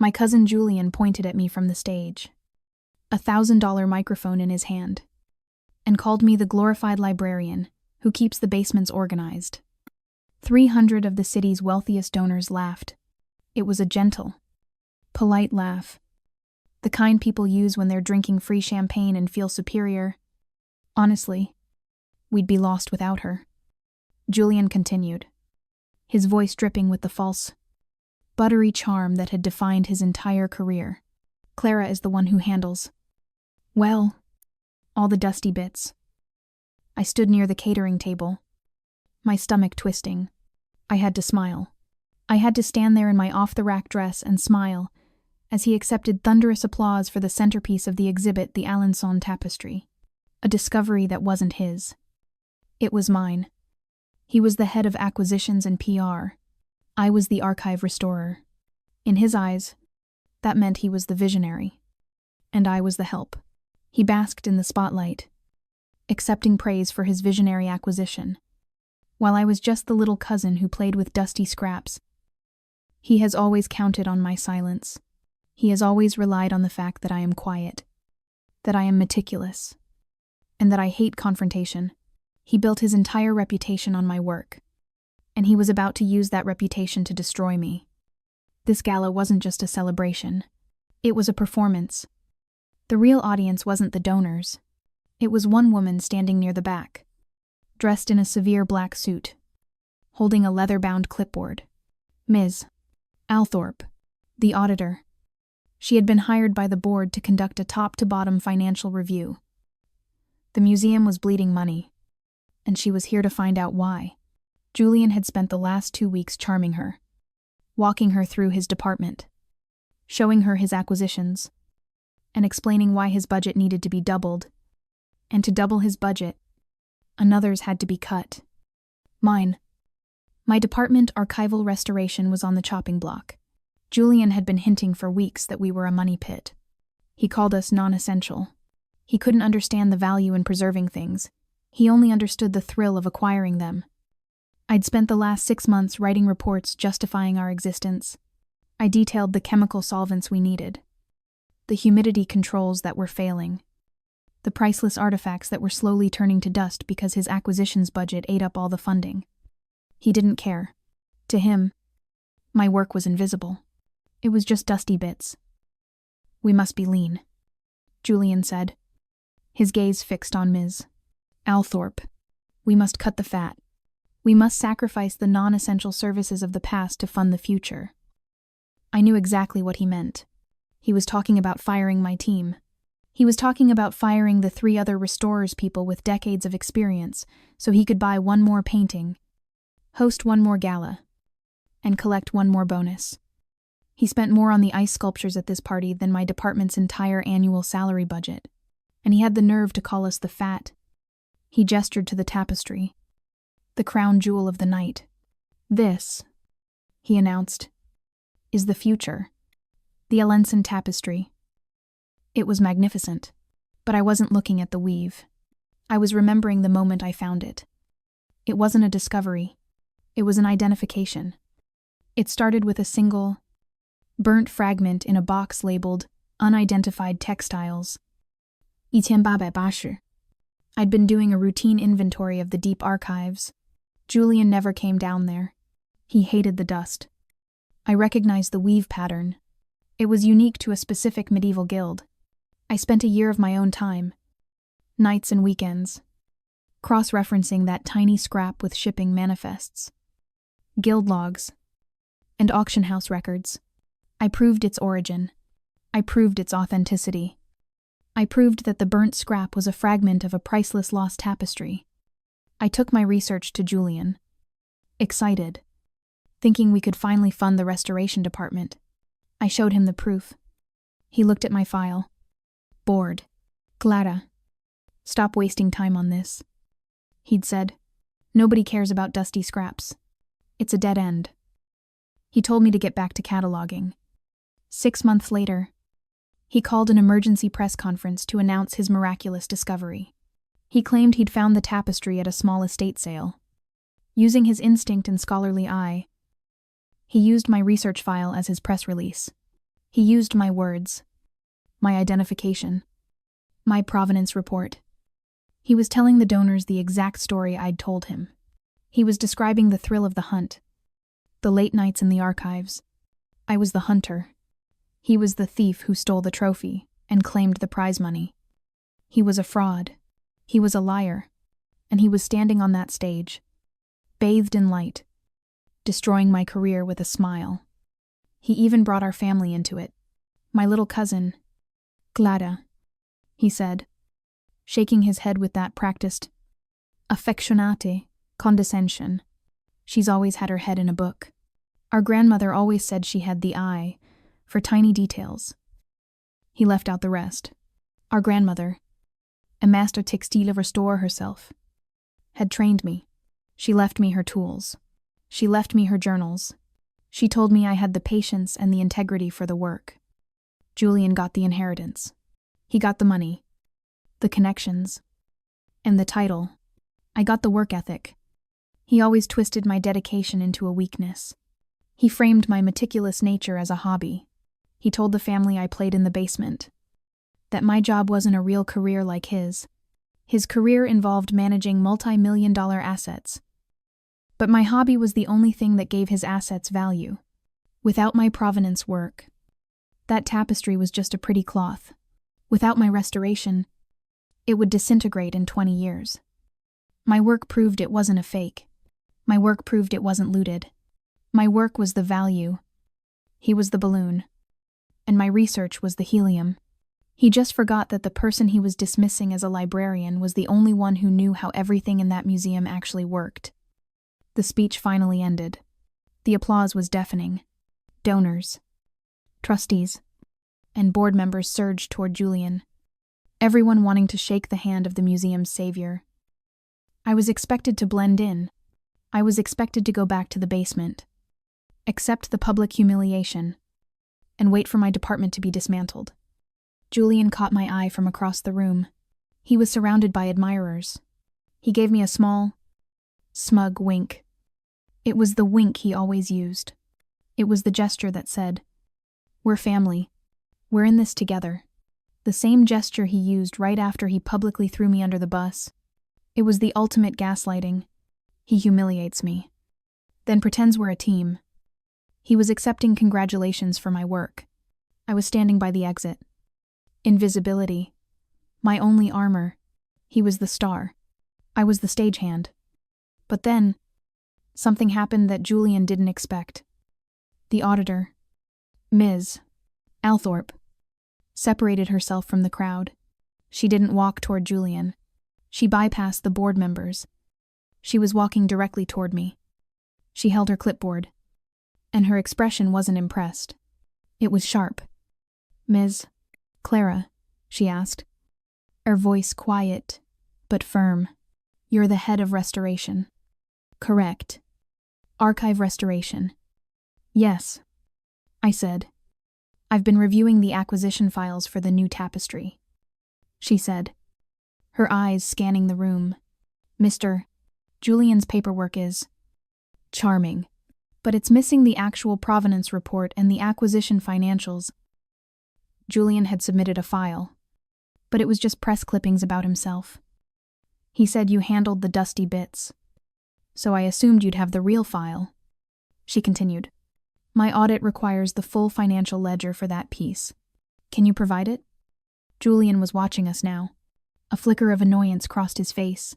My cousin Julian pointed at me from the stage, $1,000 microphone in his hand, and called me the glorified librarian who keeps the basements organized. 300 of the city's wealthiest donors laughed. It was a gentle, polite laugh, the kind people use when they're drinking free champagne and feel superior. Honestly, we'd be lost without her. Julian continued, his voice dripping with the false, buttery charm that had defined his entire career. Clara is the one who handles, well, all the dusty bits. I stood near the catering table, my stomach twisting. I had to smile. I had to stand there in my off-the-rack dress and smile as he accepted thunderous applause for the centerpiece of the exhibit, the Alençon tapestry, a discovery that wasn't his. It was mine. He was the head of acquisitions and PR. I was the archive restorer. In his eyes, that meant he was the visionary, and I was the help. He basked in the spotlight, accepting praise for his visionary acquisition, while I was just the little cousin who played with dusty scraps. He has always counted on my silence. He has always relied on the fact that I am quiet, that I am meticulous, and that I hate confrontation. He built his entire reputation on my work, and he was about to use that reputation to destroy me. This gala wasn't just a celebration. It was a performance. The real audience wasn't the donors. It was one woman standing near the back, dressed in a severe black suit, holding a leather-bound clipboard. Ms. Althorpe, the auditor. She had been hired by the board to conduct a top-to-bottom financial review. The museum was bleeding money, and she was here to find out why. Julian had spent the last 2 weeks charming her, walking her through his department, showing her his acquisitions, and explaining why his budget needed to be doubled. And to double his budget, another's had to be cut. Mine. My department, archival restoration, was on the chopping block. Julian had been hinting for weeks that we were a money pit. He called us non-essential. He couldn't understand the value in preserving things. He only understood the thrill of acquiring them. I'd spent the last 6 months writing reports justifying our existence. I detailed the chemical solvents we needed, the humidity controls that were failing, the priceless artifacts that were slowly turning to dust because his acquisitions budget ate up all the funding. He didn't care. To him, my work was invisible. It was just dusty bits. We must be lean, Julian said, his gaze fixed on Ms. Althorpe. We must cut the fat. We must sacrifice the non-essential services of the past to fund the future. I knew exactly what he meant. He was talking about firing my team. He was talking about firing the 3 other restorers people with decades of experience so he could buy 1 more painting, host 1 more gala, and collect 1 more bonus. He spent more on the ice sculptures at this party than my department's entire annual salary budget, and he had the nerve to call us the fat. He gestured to the tapestry, the crown jewel of the night. This, he announced, is the future. The Alençon tapestry. It was magnificent, but I wasn't looking at the weave. I was remembering the moment I found it. It wasn't a discovery. It was an identification. It started with a single, burnt fragment in a box labeled unidentified textiles. 1880. I'd been doing a routine inventory of the deep archives. Julian never came down there. He hated the dust. I recognized the weave pattern. It was unique to a specific medieval guild. I spent a year of my own time, nights and weekends, cross-referencing that tiny scrap with shipping manifests, guild logs, and auction house records. I proved its origin. I proved its authenticity. I proved that the burnt scrap was a fragment of a priceless lost tapestry. I took my research to Julian, excited, thinking we could finally fund the restoration department. I showed him the proof. He looked at my file, bored. Clara, stop wasting time on this, he'd said. Nobody cares about dusty scraps. It's a dead end. He told me to get back to cataloging. 6 months later, he called an emergency press conference to announce his miraculous discovery. He claimed he'd found the tapestry at a small estate sale. Using his instinct and scholarly eye, he used my research file as his press release. He used my words, my identification, my provenance report. He was telling the donors the exact story I'd told him. He was describing the thrill of the hunt, the late nights in the archives. I was the hunter. He was the thief who stole the trophy and claimed the prize money. He was a fraud. He was a liar. And he was standing on that stage, bathed in light, destroying my career with a smile. He even brought our family into it. My little cousin, Gala, he said, shaking his head with that practiced, affectionate condescension. She's always had her head in a book. Our grandmother always said she had the eye for tiny details. He left out the rest. Our grandmother, a master textile restore herself, had trained me. She left me her tools. She left me her journals. She told me I had the patience and the integrity for the work. Julian got the inheritance. He got the money, the connections, and the title. I got the work ethic. He always twisted my dedication into a weakness. He framed my meticulous nature as a hobby. He told the family I played in the basement, that my job wasn't a real career like his. His career involved managing multi-million-dollar assets. But my hobby was the only thing that gave his assets value. Without my provenance work, that tapestry was just a pretty cloth. Without my restoration, it would disintegrate in 20 years. My work proved it wasn't a fake. My work proved it wasn't looted. My work was the value. He was the balloon. And my research was the helium. He just forgot that the person he was dismissing as a librarian was the only one who knew how everything in that museum actually worked. The speech finally ended. The applause was deafening. Donors, trustees, and board members surged toward Julian, everyone wanting to shake the hand of the museum's savior. I was expected to blend in. I was expected to go back to the basement, accept the public humiliation, and wait for my department to be dismantled. Julian caught my eye from across the room. He was surrounded by admirers. He gave me a small, smug wink. It was the wink he always used. It was the gesture that said, "We're family. We're in this together." The same gesture he used right after he publicly threw me under the bus. It was the ultimate gaslighting. He humiliates me, then pretends we're a team. He was accepting congratulations for my work. I was standing by the exit. Invisibility. My only armor. He was the star. I was the stagehand. But then, something happened that Julian didn't expect. The auditor, Ms. Althorpe, separated herself from the crowd. She didn't walk toward Julian. She bypassed the board members. She was walking directly toward me. She held her clipboard, and her expression wasn't impressed. It was sharp. "Ms. Clara," she asked, her voice quiet but firm. "You're the head of restoration." "Correct. Archive restoration." "Yes," I said. "I've been reviewing the acquisition files for the new tapestry," she said, her eyes scanning the room. "Mr. Julian's paperwork is charming, but it's missing the actual provenance report and the acquisition financials." Julian had submitted a file, but it was just press clippings about himself. "He said you handled the dusty bits, so I assumed you'd have the real file," she continued. "My audit requires the full financial ledger for that piece. Can you provide it?" Julian was watching us now. A flicker of annoyance crossed his face.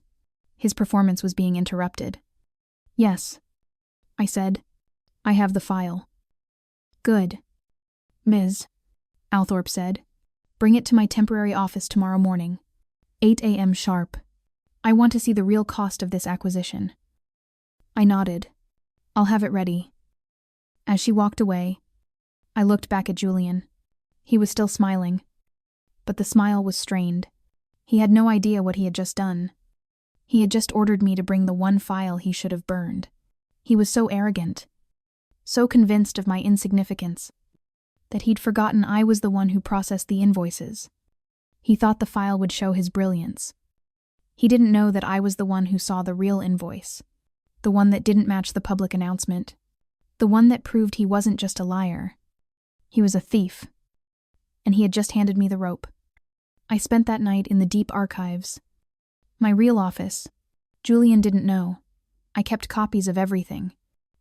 His performance was being interrupted. "Yes," I said. "I have the file." "Good. Ms. Althorpe said, "Bring it to my temporary office tomorrow morning, 8 a.m. sharp. I want to see the real cost of this acquisition." I nodded. "I'll have it ready." As she walked away, I looked back at Julian. He was still smiling, but the smile was strained. He had no idea what he had just done. He had just ordered me to bring the one file he should have burned. He was so arrogant, so convinced of my insignificance, that he'd forgotten I was the one who processed the invoices. He thought the file would show his brilliance. He didn't know that I was the one who saw the real invoice, the one that didn't match the public announcement, the one that proved he wasn't just a liar, He was a thief, and he had just handed me the rope. I spent that night in the deep archives. My real office. Julian didn't know. I kept copies of everything.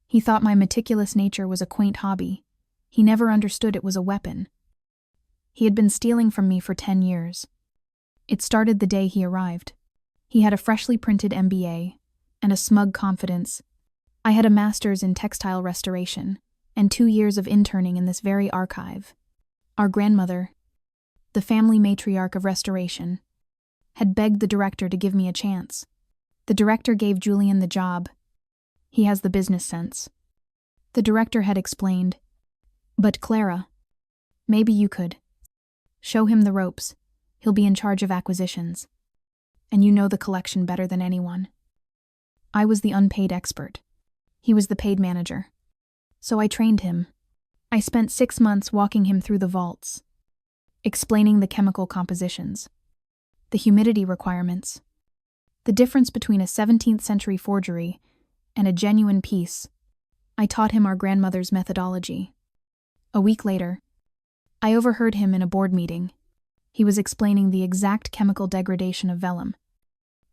He thought my meticulous nature was a quaint hobby. He never understood it was a weapon. He had been stealing from me for 10 years. It started the day he arrived. He had a freshly printed MBA and a smug confidence. I had a master's in textile restoration and 2 years of interning in this very archive. Our grandmother, the family matriarch of restoration, had begged the director to give me a chance. The director gave Julian the job. He has the business sense. The director had explained, "But Clara, maybe you could. Show him the ropes. He'll be in charge of acquisitions. And you know the collection better than anyone." I was the unpaid expert. He was the paid manager. So I trained him. I spent 6 months walking him through the vaults, explaining the chemical compositions, the humidity requirements, the difference between a 17th century forgery and a genuine piece. I taught him our grandmother's methodology. A week later, I overheard him in a board meeting. He was explaining the exact chemical degradation of vellum.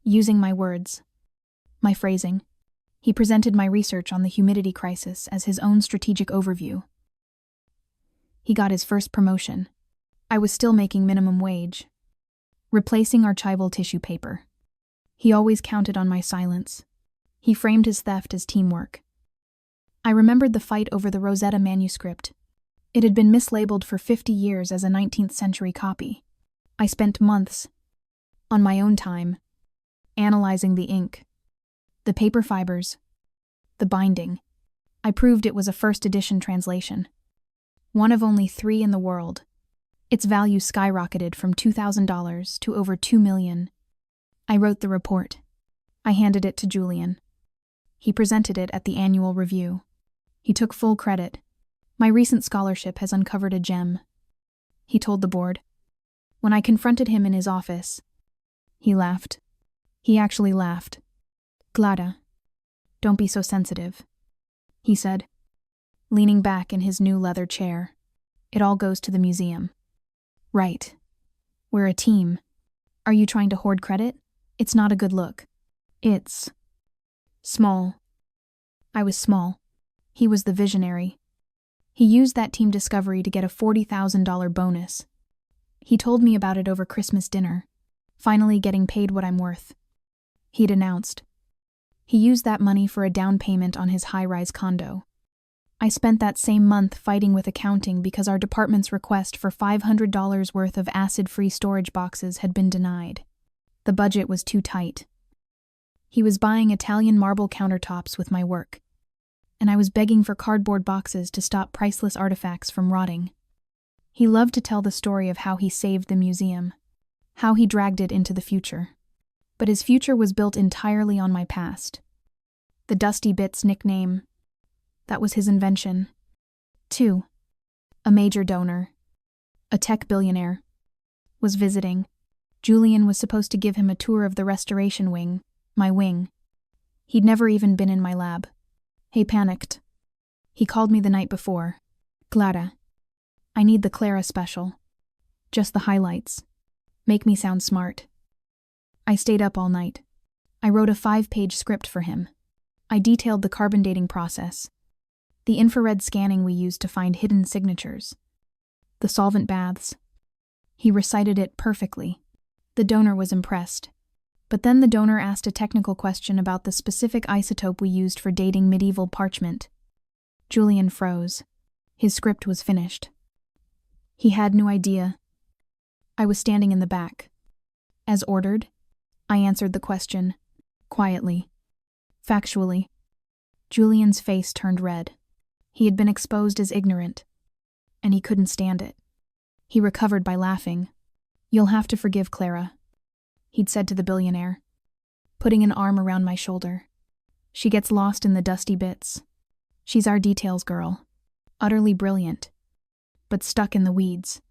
Using my words, my phrasing, he presented my research on the humidity crisis as his own strategic overview. He got his first promotion. I was still making minimum wage, replacing archival tissue paper. He always counted on my silence. He framed his theft as teamwork. I remembered the fight over the Rosetta manuscript. It had been mislabeled for 50 years as a 19th century copy. I spent months, on my own time, analyzing the ink, the paper fibers, the binding. I proved it was a first edition translation, one of only 3 in the world. Its value skyrocketed from $2,000 to over $2 million. I wrote the report. I handed it to Julian. He presented it at the annual review. He took full credit. "My recent scholarship has uncovered a gem," he told the board. When I confronted him in his office, he laughed. He actually laughed. "Gala, don't be so sensitive," he said, leaning back in his new leather chair. "It all goes to the museum." "Right. We're a team. Are you trying to hoard credit? It's not a good look. It's small." I was small. He was the visionary. He used that team discovery to get a $40,000 bonus. He told me about it over Christmas dinner, finally getting paid what I'm worth. He'd announced. He used that money for a down payment on his high-rise condo. I spent that same month fighting with accounting because our department's request for $500 worth of acid-free storage boxes had been denied. The budget was too tight. He was buying Italian marble countertops with my work, and I was begging for cardboard boxes to stop priceless artifacts from rotting. He loved to tell the story of how he saved the museum, how he dragged it into the future. But his future was built entirely on my past. The Dusty Bits nickname, that was his invention. 2. A major donor, a tech billionaire, was visiting. Julian was supposed to give him a tour of the restoration wing, my wing. He'd never even been in my lab. He panicked. He called me the night before. "Gala, I need the Clara special. Just the highlights. Make me sound smart." I stayed up all night. I wrote a 5-page script for him. I detailed the carbon dating process, the infrared scanning we used to find hidden signatures, the solvent baths. He recited it perfectly. The donor was impressed. But then the donor asked a technical question about the specific isotope we used for dating medieval parchment. Julian froze. His script was finished. He had no idea. I was standing in the back. As ordered, I answered the question, quietly, factually. Julian's face turned red. He had been exposed as ignorant, and he couldn't stand it. He recovered by laughing. "You'll have to forgive Clara," he'd said to the billionaire, putting an arm around my shoulder. "She gets lost in the dusty bits. She's our details girl, utterly brilliant, but stuck in the weeds."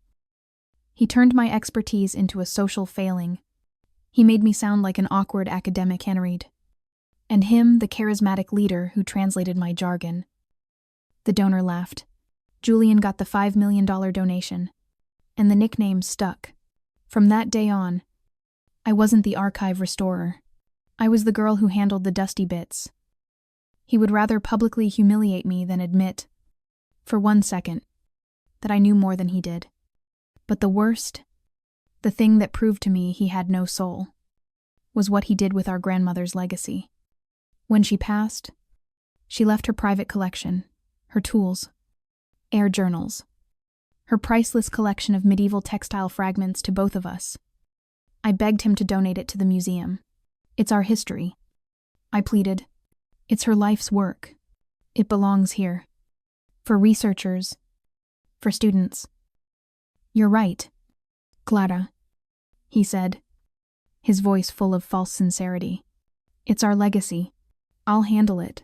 He turned my expertise into a social failing. He made me sound like an awkward academic Henried, and him the charismatic leader who translated my jargon. The donor laughed. Julian got the $5 million donation, and the nickname stuck. From that day on, I wasn't the archive restorer. I was the girl who handled the dusty bits. He would rather publicly humiliate me than admit, for 1 second, that I knew more than he did. But the worst, the thing that proved to me he had no soul, was what he did with our grandmother's legacy. When she passed, she left her private collection, her tools, air journals, her priceless collection of medieval textile fragments to both of us. I begged him to donate it to the museum. It's our history. I pleaded. It's her life's work. It belongs here. For researchers. For students. You're right, Clara, he said, his voice full of false sincerity. It's our legacy. I'll handle it.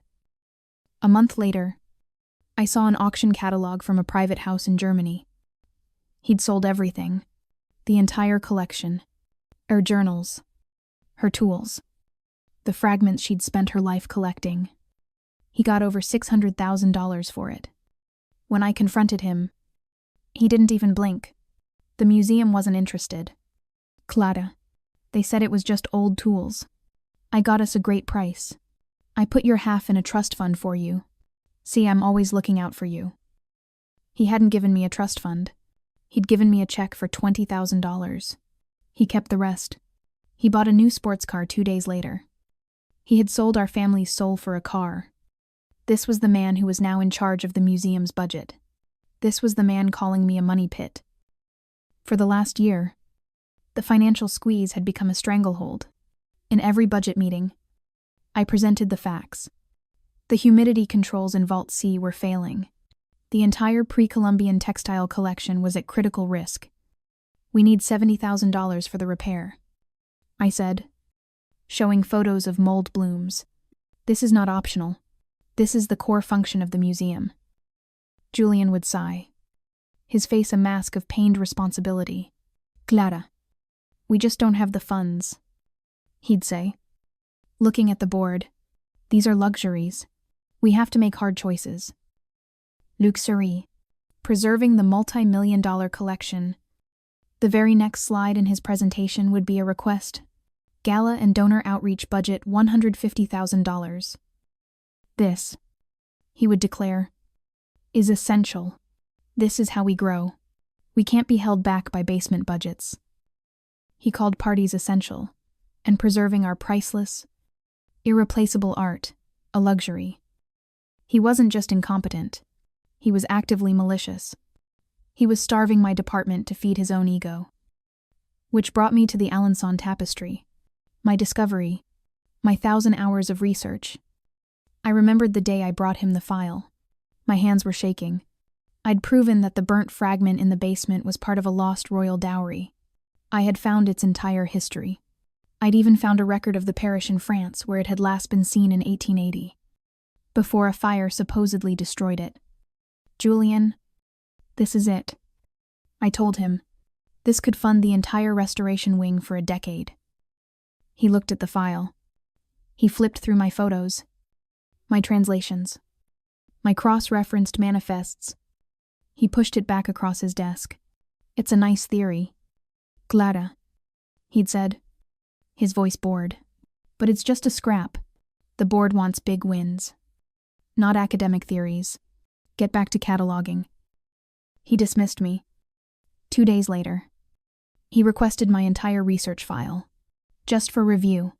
A month later, I saw an auction catalog from a private house in Germany. He'd sold everything, the entire collection, her journals, her tools, the fragments she'd spent her life collecting. He got over $600,000 for it. When I confronted him, he didn't even blink. The museum wasn't interested. Clara, they said it was just old tools. I got us a great price. I put your half in a trust fund for you. See, I'm always looking out for you. He hadn't given me a trust fund. He'd given me a check for $20,000. He kept the rest. He bought a new sports car 2 days later. He had sold our family's soul for a car. This was the man who was now in charge of the museum's budget. This was the man calling me a money pit. For the last year, the financial squeeze had become a stranglehold. In every budget meeting, I presented the facts. The humidity controls in Vault C were failing. The entire pre-Columbian textile collection was at critical risk. We need $70,000 for the repair, I said, showing photos of mold blooms. This is not optional. This is the core function of the museum. Julian would sigh, his face a mask of pained responsibility. Clara, we just don't have the funds, he'd say. Looking at the board, these are luxuries. We have to make hard choices. Luxury, preserving the multi-million-dollar collection. The very next slide in his presentation would be a request. Gala and donor outreach budget $150,000. This, he would declare, is essential. This is how we grow. We can't be held back by basement budgets. He called parties essential, and preserving our priceless, irreplaceable art a luxury. He wasn't just incompetent. He was actively malicious. He was starving my department to feed his own ego. Which brought me to the Alençon tapestry, my discovery, my 1,000 hours of research. I remembered the day I brought him the file. My hands were shaking. I'd proven that the burnt fragment in the basement was part of a lost royal dowry. I had found its entire history. I'd even found a record of the parish in France where it had last been seen in 1880, before a fire supposedly destroyed it. Julian, this is it. I told him. This could fund the entire restoration wing for a decade. He looked at the file. He flipped through my photos, my translations, my cross-referenced manifests. He pushed it back across his desk. It's a nice theory. Clara, he'd said, his voice bored. But it's just a scrap. The board wants big wins. Not academic theories. Get back to cataloging. He dismissed me. 2 days later, he requested my entire research file, just for review.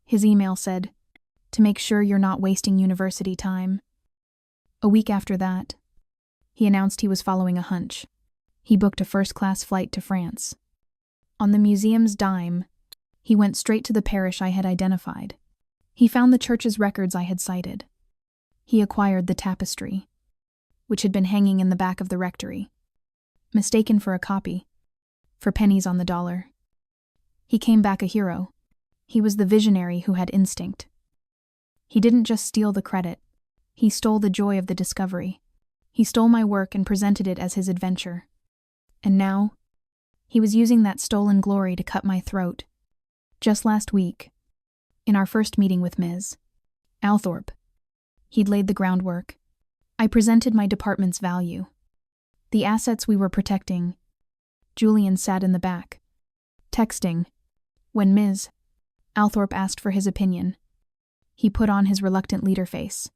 His email said, to make sure you're not wasting university time. A week after that, he announced he was following a hunch. He booked a first-class flight to France. On the museum's dime, he went straight to the parish I had identified. He found the church's records I had cited. He acquired the tapestry, which had been hanging in the back of the rectory, mistaken for a copy, for pennies on the dollar. He came back a hero. He was the visionary who had instinct. He didn't just steal the credit. He stole the joy of the discovery. He stole my work and presented it as his adventure. And now, he was using that stolen glory to cut my throat. Just last week, in our first meeting with Ms. Althorpe, he'd laid the groundwork. I presented my department's value, The assets we were protecting. Julian sat in the back, texting. When Ms. Althorpe asked for his opinion, he put on his reluctant leader face.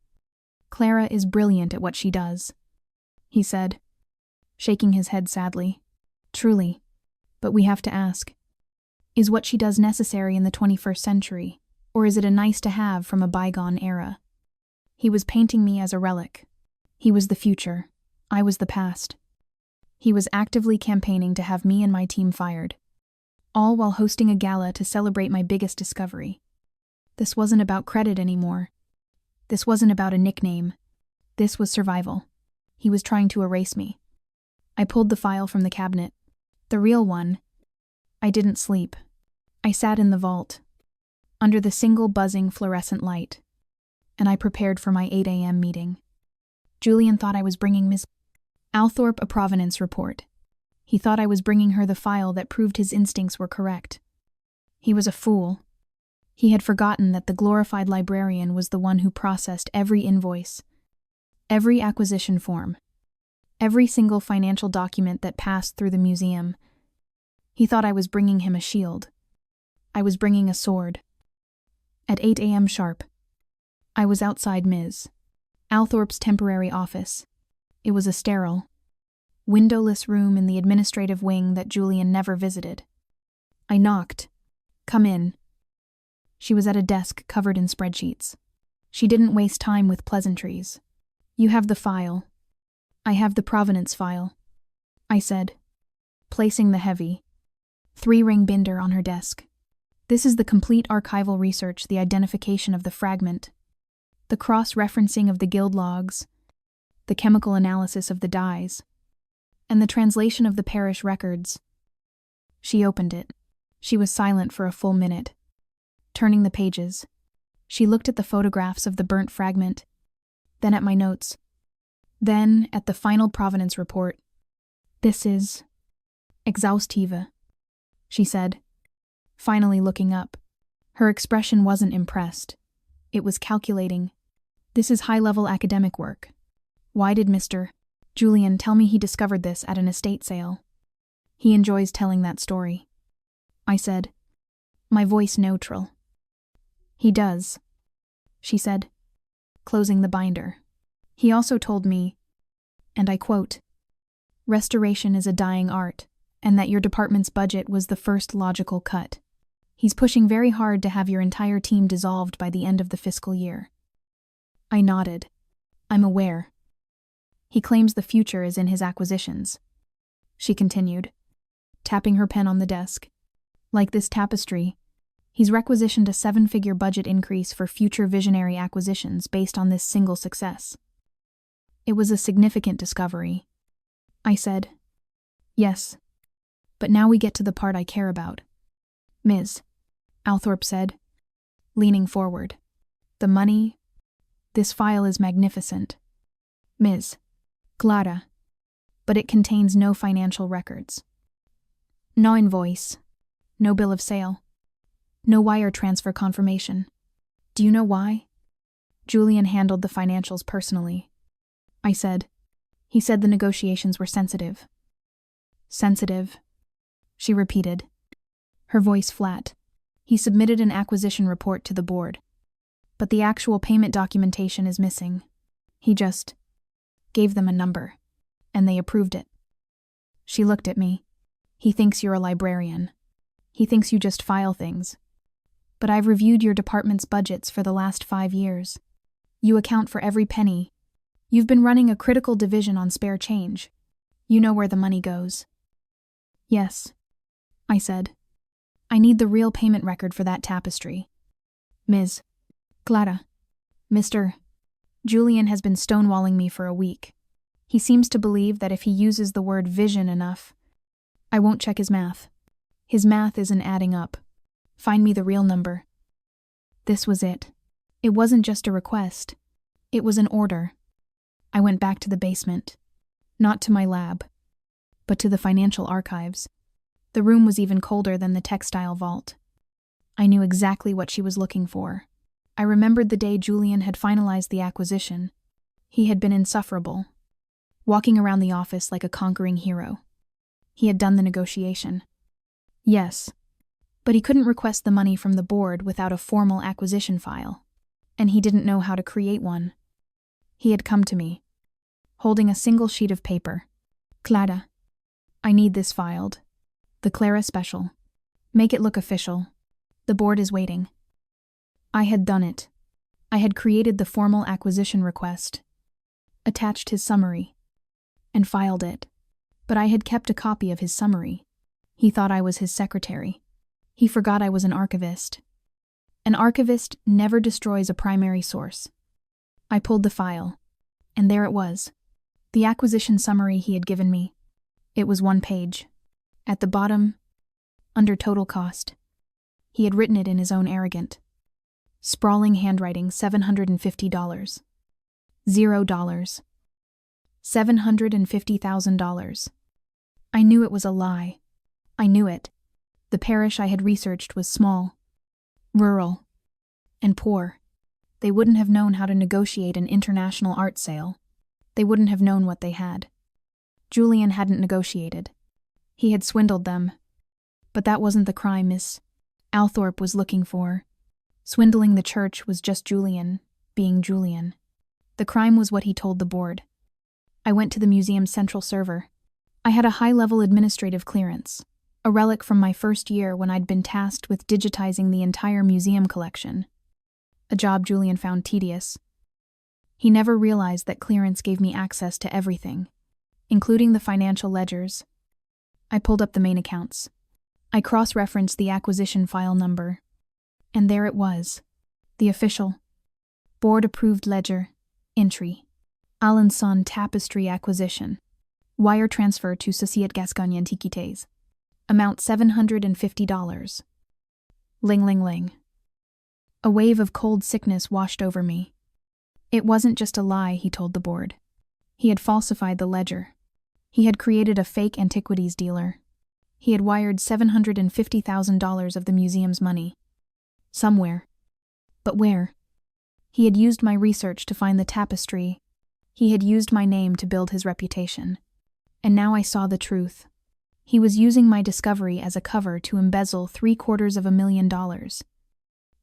Clara is brilliant at what she does, he said, shaking his head sadly. Truly. But we have to ask, is what she does necessary in the 21st century, or is it a nice-to-have from a bygone era? He was painting me as a relic. He was the future. I was the past. He was actively campaigning to have me and my team fired, all while hosting a gala to celebrate my biggest discovery. This wasn't about credit anymore. This wasn't about a nickname. This was survival. He was trying to erase me. I pulled the file from the cabinet. The real one. I didn't sleep. I sat in the vault, under the single buzzing fluorescent light, and I prepared for my 8 a.m. meeting. Julian thought I was bringing Miss Althorpe a provenance report. He thought I was bringing her the file that proved his instincts were correct. He was a fool. He had forgotten that the glorified librarian was the one who processed every invoice, every acquisition form, every single financial document that passed through the museum. He thought I was bringing him a shield. I was bringing a sword. At 8 a.m. sharp, I was outside Ms. Althorpe's temporary office. It was a sterile, windowless room in the administrative wing that Julian never visited. I knocked. Come in. She was at a desk covered in spreadsheets. She didn't waste time with pleasantries. You have the file. I have the provenance file, I said, placing the heavy, 3-ring binder on her desk. This is the complete archival research, the identification of the fragment, the cross-referencing of the guild logs, the chemical analysis of the dyes, and the translation of the parish records. She opened it. She was silent for a full minute. Turning the pages, she looked at the photographs of the burnt fragment, then at my notes, then at the final provenance report. This is exhaustive, she said, finally looking up. Her expression wasn't impressed. It was calculating. This is high-level academic work. Why did Mr. Julian tell me he discovered this at an estate sale? He enjoys telling that story, I said, my voice neutral. He does, she said, closing the binder. He also told me, and I quote, restoration is a dying art, and that your department's budget was the first logical cut. He's pushing very hard to have your entire team dissolved by the end of the fiscal year. I nodded. I'm aware. He claims the future is in his acquisitions, she continued, tapping her pen on the desk. Like this tapestry, he's requisitioned a 7-figure budget increase for future visionary acquisitions based on this single success. It was a significant discovery, I said. Yes, but now we get to the part I care about. Ms. Althorpe said, leaning forward. The money? This file is magnificent. Ms. Clara. But it contains no financial records. No invoice. No bill of sale. No wire transfer confirmation. Do you know why? Julian handled the financials personally, I said. He said the negotiations were sensitive. Sensitive, she repeated, her voice flat. He submitted an acquisition report to the board, but the actual payment documentation is missing. He just gave them a number, and they approved it. She looked at me. He thinks you're a librarian. He thinks you just file things. But I've reviewed your department's budgets for the last 5 years. You account for every penny. You've been running a critical division on spare change. You know where the money goes. Yes, I said. I need the real payment record for that tapestry. Ms. Clara. Mr. Julian has been stonewalling me for a week. He seems to believe that if he uses the word vision enough, I won't check his math. His math isn't adding up. Find me the real number. This was it. It wasn't just a request. It was an order. I went back to the basement. Not to my lab, but to the financial archives. The room was even colder than the textile vault. I knew exactly what she was looking for. I remembered the day Julian had finalized the acquisition. He had been insufferable. walking around the office like a conquering hero. He had done the negotiation. Yes, but he couldn't request the money from the board without a formal acquisition file, and he didn't know how to create one. He had come to me, holding a single sheet of paper. Clara, I need this filed. The Clara special. Make it look official. The board is waiting. I had done it. I had created the formal acquisition request, attached his summary, and filed it. But I had kept a copy of his summary. He thought I was his secretary. He forgot I was an archivist. An archivist never destroys a primary source. I pulled the file, and there it was. The acquisition summary he had given me. It was 1 page. At the bottom, under total cost, he had written it in his own arrogant, sprawling handwriting, $750. $0. $750,000. I knew it was a lie. I knew it. The parish I had researched was small, rural, and poor. They wouldn't have known how to negotiate an international art sale. They wouldn't have known what they had. Julian hadn't negotiated. He had swindled them. But that wasn't the crime Miss Althorpe was looking for. Swindling the church was just Julian, being Julian. The crime was what he told the board. I went to the museum's central server. I had a high-level administrative clearance, a relic from my first year when I'd been tasked with digitizing the entire museum collection. A job Julian found tedious. He never realized that clearance gave me access to everything, including the financial ledgers. I pulled up the main accounts. I cross-referenced the acquisition file number, and there it was, the official, board-approved ledger, entry, Alençon tapestry acquisition, wire transfer to Société Gascogne Antiquités, amount $750. Ling ling ling. A wave of cold sickness washed over me. It wasn't just a lie, he told the board. He had falsified the ledger. He had created a fake antiquities dealer. He had wired $750,000 of the museum's money. Somewhere. But where? He had used my research to find the tapestry. He had used my name to build his reputation. And now I saw the truth. He was using my discovery as a cover to embezzle $750,000.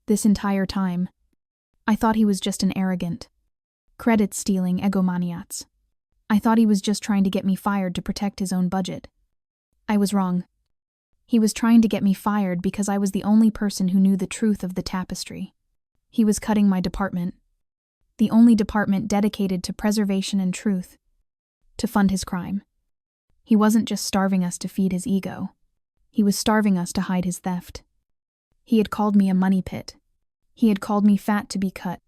This entire time, I thought he was just an arrogant, credit-stealing egomaniac. I thought he was just trying to get me fired to protect his own budget. I was wrong. He was trying to get me fired because I was the only person who knew the truth of the tapestry. He was cutting my department, the only department dedicated to preservation and truth, to fund his crime. He wasn't just starving us to feed his ego. He was starving us to hide his theft. He had called me a money pit. He had called me fat to be cut.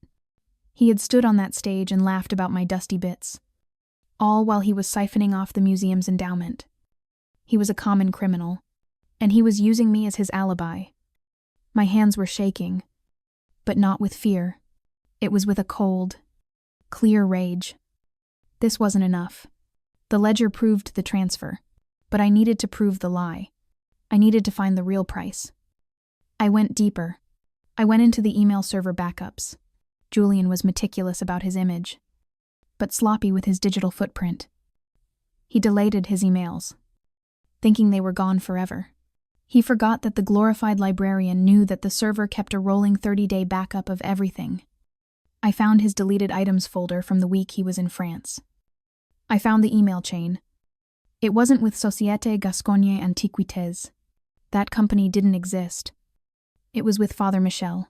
He had stood on that stage and laughed about my dusty bits, all while he was siphoning off the museum's endowment. He was a common criminal, and he was using me as his alibi. My hands were shaking, but not with fear. It was with a cold, clear rage. This wasn't enough. The ledger proved the transfer, but I needed to prove the lie. I needed to find the real price. I went deeper. I went into the email server backups. Julian was meticulous about his image, but sloppy with his digital footprint. He deleted his emails, thinking they were gone forever. He forgot that the glorified librarian knew that the server kept a rolling 30-day backup of everything. I found his deleted items folder from the week he was in France. I found the email chain. It wasn't with Société Gascogne Antiquités. That company didn't exist. It was with Father Michel,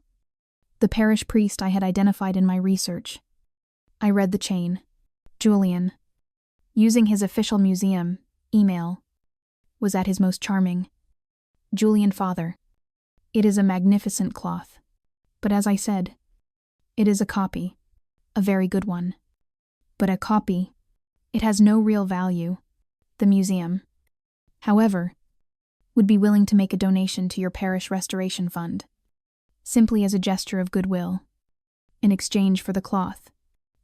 the parish priest I had identified in my research. I read the chain. Julian, using his official museum email, was at his most charming. Julian Father, it is a magnificent cloth. But as I said, it is a copy, a very good one. But a copy, it has no real value. The museum, however, would be willing to make a donation to your parish restoration fund, simply as a gesture of goodwill, in exchange for the cloth.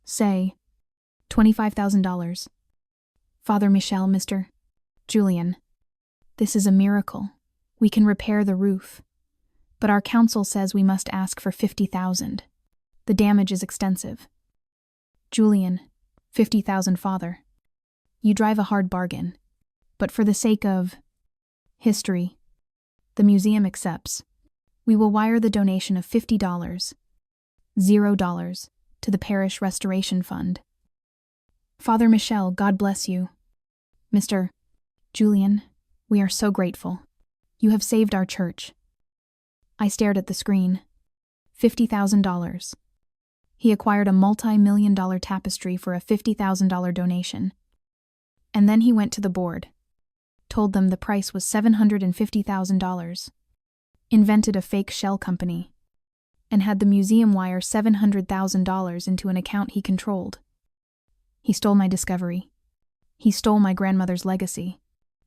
Say, $25,000. Father Michel, Mr. Julian, this is a miracle. We can repair the roof, but our council says we must ask for $50,000. The damage is extensive. Julian, $50,000, Father. You drive a hard bargain. But for the sake of history, the museum accepts. We will wire the donation of $50, $0, to the Parish Restoration Fund. Father Michel, God bless you. Mr. Julian, we are so grateful. You have saved our church. I stared at the screen. $50,000. He acquired a multi-million-dollar tapestry for a $50,000 donation. And then he went to the board, told them the price was $750,000, invented a fake shell company, and had the museum wire $700,000 into an account he controlled. He stole my discovery. He stole my grandmother's legacy.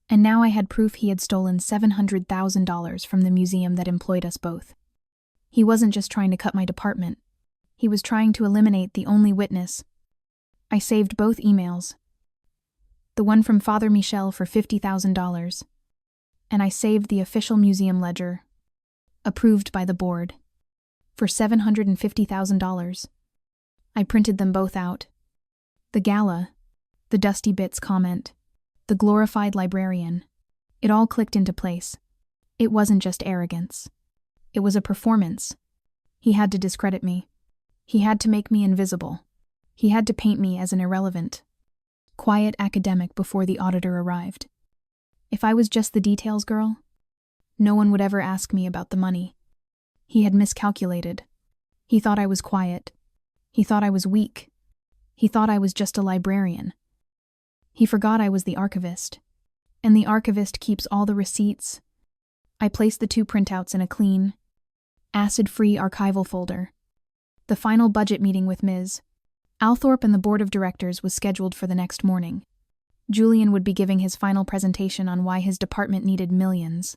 And now I had proof he had stolen $700,000 from the museum that employed us both. He wasn't just trying to cut my department. He was trying to eliminate the only witness. I saved both emails. The one from Father Michel for $50,000, and I saved the official museum ledger, approved by the board, for $750,000. I printed them both out. The Gala, the Dusty Bits comment, the glorified librarian. It all clicked into place. It wasn't just arrogance. It was a performance. He had to discredit me. He had to make me invisible. He had to paint me as an irrelevant, quiet academic before the auditor arrived. If I was just the details girl, no one would ever ask me about the money. He had miscalculated. He thought I was quiet. He thought I was weak. He thought I was just a librarian. He forgot I was the archivist, and the archivist keeps all the receipts. I placed the 2 printouts in a clean, acid-free archival folder. The final budget meeting with Ms. Althorpe and the board of directors was scheduled for the next morning. Julian would be giving his final presentation on why his department needed millions,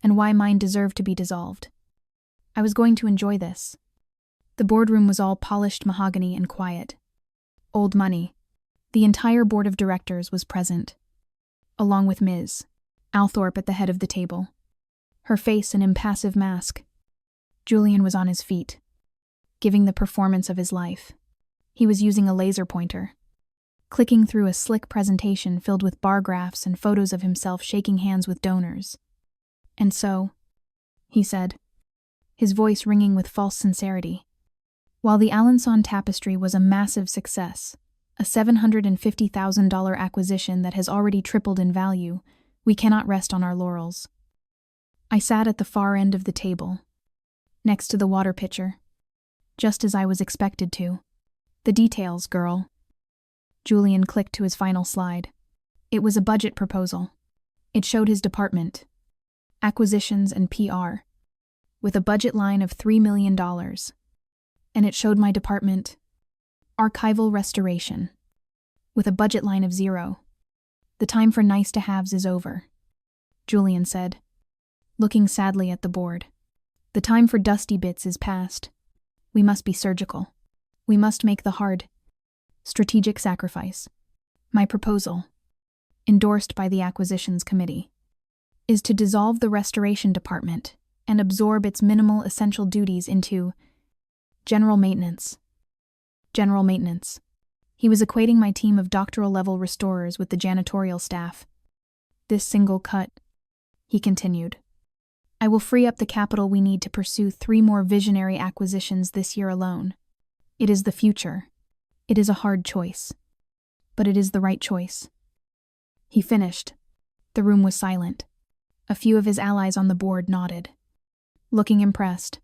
and why mine deserved to be dissolved. I was going to enjoy this. The boardroom was all polished mahogany and quiet. Old money. The entire board of directors was present, along with Ms. Althorpe at the head of the table, her face an impassive mask. Julian was on his feet, giving the performance of his life. He was using a laser pointer, clicking through a slick presentation filled with bar graphs and photos of himself shaking hands with donors. And so, he said, his voice ringing with false sincerity, while the Alençon tapestry was a massive success, a $750,000 acquisition that has already tripled in value, we cannot rest on our laurels. I sat at the far end of the table, next to the water pitcher, just as I was expected to. The details, girl. Julian clicked to his final slide. It was a budget proposal. It showed his department, acquisitions and PR, with a budget line of $3 million. And it showed my department, archival restoration, with a budget line of 0. The time for nice-to-haves is over, Julian said, looking sadly at the board. The time for dusty bits is past. We must be surgical. We must make the hard, strategic sacrifice. My proposal, endorsed by the Acquisitions Committee, is to dissolve the Restoration Department and absorb its minimal essential duties into general maintenance. General maintenance. He was equating my team of doctoral-level restorers with the janitorial staff. This single cut, he continued. I will free up the capital we need to pursue 3 more visionary acquisitions this year alone. It is the future. It is a hard choice. But it is the right choice. He finished. The room was silent. A few of his allies on the board nodded, looking impressed.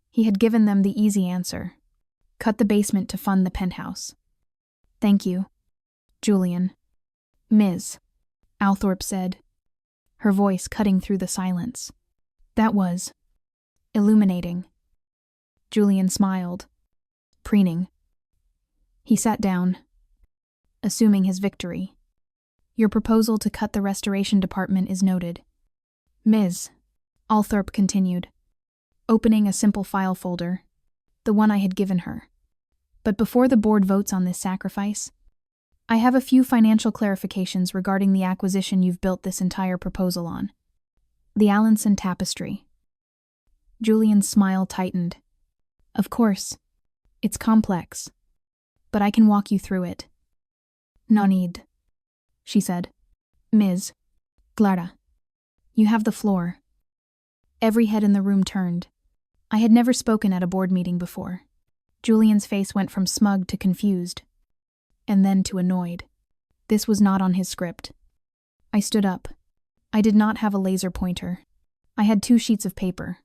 He had given them the easy answer. Cut the basement to fund the penthouse. Thank you, Julian. Ms. Althorpe said, her voice cutting through the silence. That was illuminating. Julian smiled, preening. He sat down, assuming his victory. Your proposal to cut the restoration department is noted. Ms. Althorpe continued, opening a simple file folder, the one I had given her. But before the board votes on this sacrifice, I have a few financial clarifications regarding the acquisition you've built this entire proposal on. The Alençon tapestry. Julian's smile tightened. Of course, it's complex, but I can walk you through it. No need. she said. Ms. Gala, you have the floor. Every head in the room turned. I had never spoken at a board meeting before. Julian's face went from smug to confused, and then to annoyed. This was not on his script. I stood up. I did not have a laser pointer. I had 2 sheets of paper.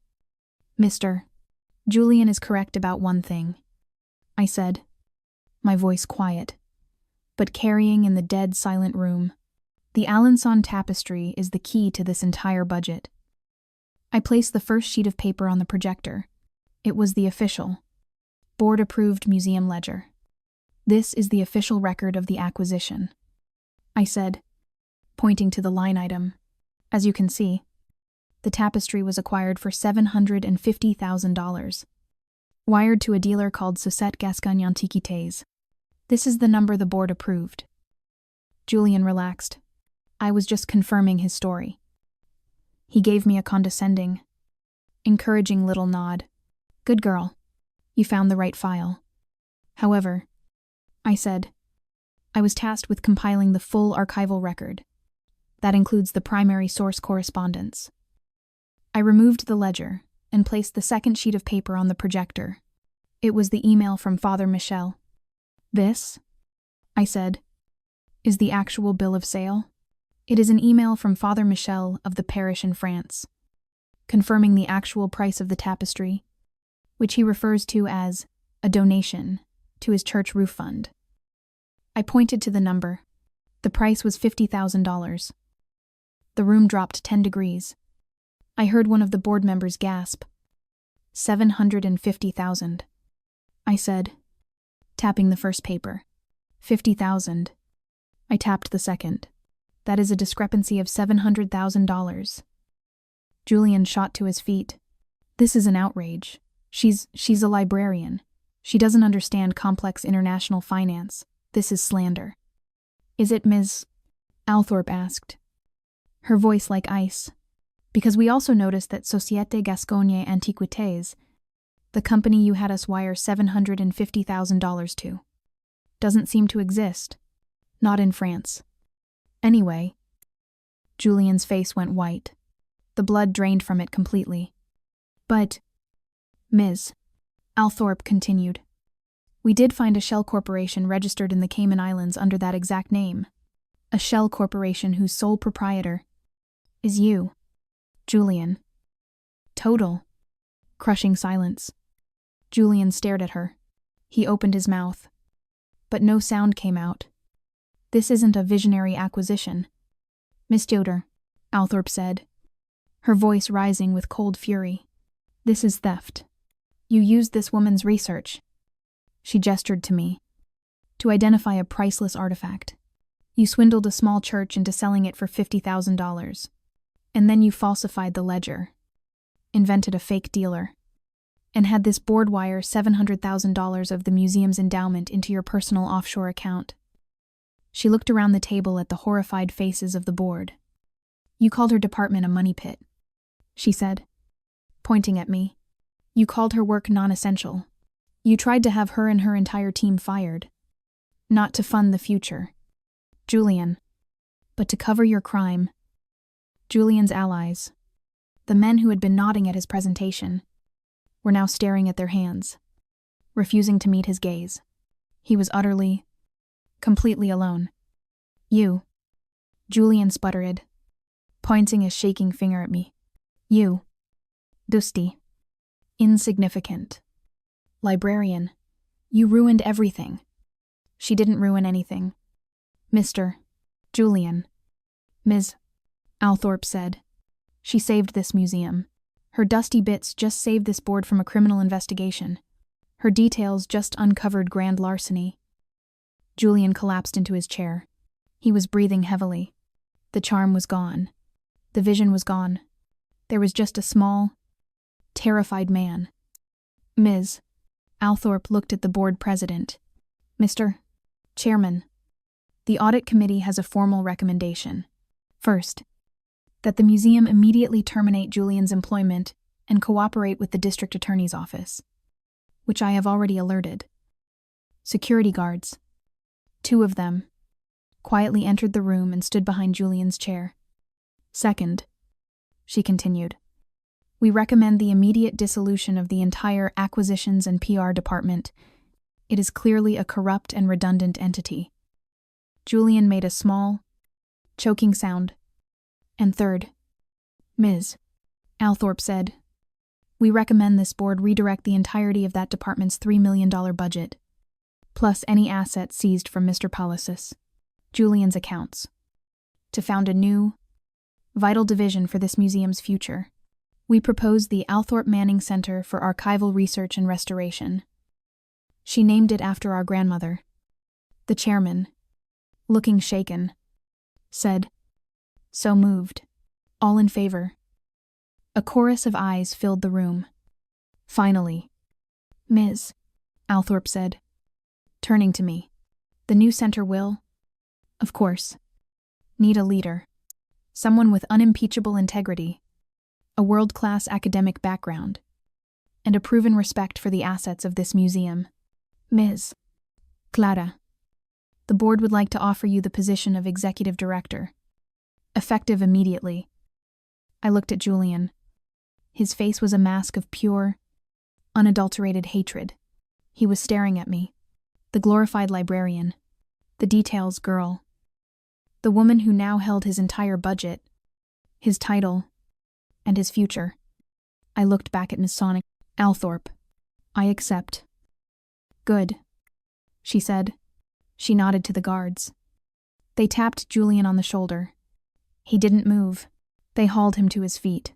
Mr. Julian is correct about one thing, I said, my voice quiet, but carrying in the dead silent room. The Alençon tapestry is the key to this entire budget. I placed the first sheet of paper on the projector. It was the official, board-approved museum ledger. This is the official record of the acquisition, I said, pointing to the line item. As you can see, the tapestry was acquired for $750,000, wired to a dealer called Société Gascogne Antiquités. This is the number the board approved. Julian relaxed. I was just confirming his story. He gave me a condescending, encouraging little nod. Good girl. You found the right file. However, I said, I was tasked with compiling the full archival record. That includes the primary source correspondence. I removed the ledger and placed the second sheet of paper on the projector. It was the email from Father Michel. This, I said, is the actual bill of sale. It is an email from Father Michel of the parish in France, confirming the actual price of the tapestry, which he refers to as a donation to his church roof fund. I pointed to the number. The price was $50,000. The room dropped 10 degrees. I heard one of the board members gasp. $750,000. I said, tapping the first paper. $50,000. I tapped the second. That is a discrepancy of $700,000. Julian shot to his feet. This is an outrage. She's a librarian. She doesn't understand complex international finance. This is slander. Is it Ms. Althorpe asked, her voice like ice. Because we also noticed that Société Gascogne Antiquités, the company you had us wire $750,000 to, doesn't seem to exist. Not in France. Anyway, Julian's face went white. The blood drained from it completely. But, Ms. Althorpe continued, we did find a shell corporation registered in the Cayman Islands under that exact name. A shell corporation whose sole proprietor is you, Julian. Total. Crushing silence. Julian stared at her. He opened his mouth, but no sound came out. This isn't a visionary acquisition. Miss Yoder, Althorpe said, her voice rising with cold fury. This is theft. You used this woman's research. She gestured to me. To identify a priceless artifact. You swindled a small church into selling it for $50,000. And then you falsified the ledger. Invented a fake dealer. And had this board wire $700,000 of the museum's endowment into your personal offshore account. She looked around the table at the horrified faces of the board. You called her department a money pit, she said, pointing at me. You called her work non-essential. You tried to have her and her entire team fired. Not to fund the future, Julian, but to cover your crime. Julian's allies, the men who had been nodding at his presentation, were now staring at their hands, refusing to meet his gaze. He was utterly, completely alone. You, Julian sputtered, pointing a shaking finger at me. You, dusty, insignificant, librarian, you ruined everything. She didn't ruin anything. Mr. Julian, Ms. Althorpe said. She saved this museum. Her dusty bits just saved this board from a criminal investigation. Her details just uncovered grand larceny. Julian collapsed into his chair. He was breathing heavily. The charm was gone. The vision was gone. There was just a small, terrified man. Ms. Althorpe looked at the board president. Mr. Chairman, the audit committee has a formal recommendation. First, that the museum immediately terminate Julian's employment and cooperate with the district attorney's office, which I have already alerted. Security guards, 2 of them, quietly entered the room and stood behind Julian's chair. Second, she continued, we recommend the immediate dissolution of the entire acquisitions and PR department. It is clearly a corrupt and redundant entity. Julian made a small, choking sound. And third, Ms. Althorpe said, we recommend this board redirect the entirety of that department's $3 million budget, plus any assets seized from Mr. Policis, Julian's accounts, to found a new, vital division for this museum's future. We propose the Althorpe Manning Center for Archival Research and Restoration. She named it after our grandmother. The chairman, looking shaken, said, so moved. All in favor. A chorus of eyes filled the room. Finally, Ms. Althorpe said, turning to me, the new center will, of course, need a leader. Someone with unimpeachable integrity, a world-class academic background, and a proven respect for the assets of this museum. Ms. Clara, the board would like to offer you the position of executive director, effective immediately. I looked at Julian. His face was a mask of pure, unadulterated hatred. He was staring at me, the glorified librarian, the details girl, the woman who now held his entire budget, his title, and his future. I looked back at Miss Sonic. Althorpe, I accept. Good, she said. She nodded to the guards. They tapped Julian on the shoulder. He didn't move. They hauled him to his feet.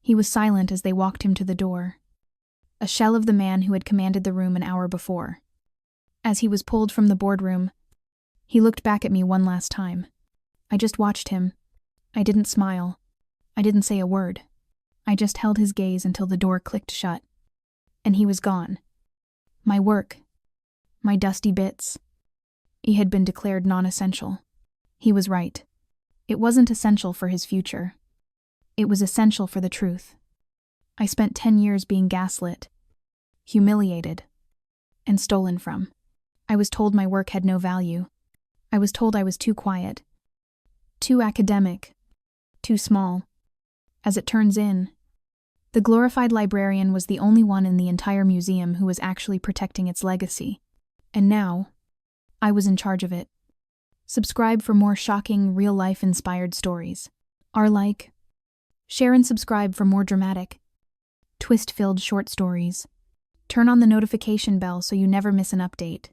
He was silent as they walked him to the door, a shell of the man who had commanded the room an hour before. As he was pulled from the boardroom, he looked back at me one last time. I just watched him. I didn't smile. I didn't say a word. I just held his gaze until the door clicked shut. And he was gone. My work, my dusty bits. He had been declared non-essential. He was right. It wasn't essential for his future. It was essential for the truth. I spent 10 years being gaslit, humiliated, and stolen from. I was told my work had no value. I was told I was too quiet, too academic, too small. As it turns in, the glorified librarian was the only one in the entire museum who was actually protecting its legacy. And now, I was in charge of it. Subscribe for more shocking, real-life inspired stories. Share and subscribe for more dramatic, twist-filled short stories. Turn on the notification bell so you never miss an update.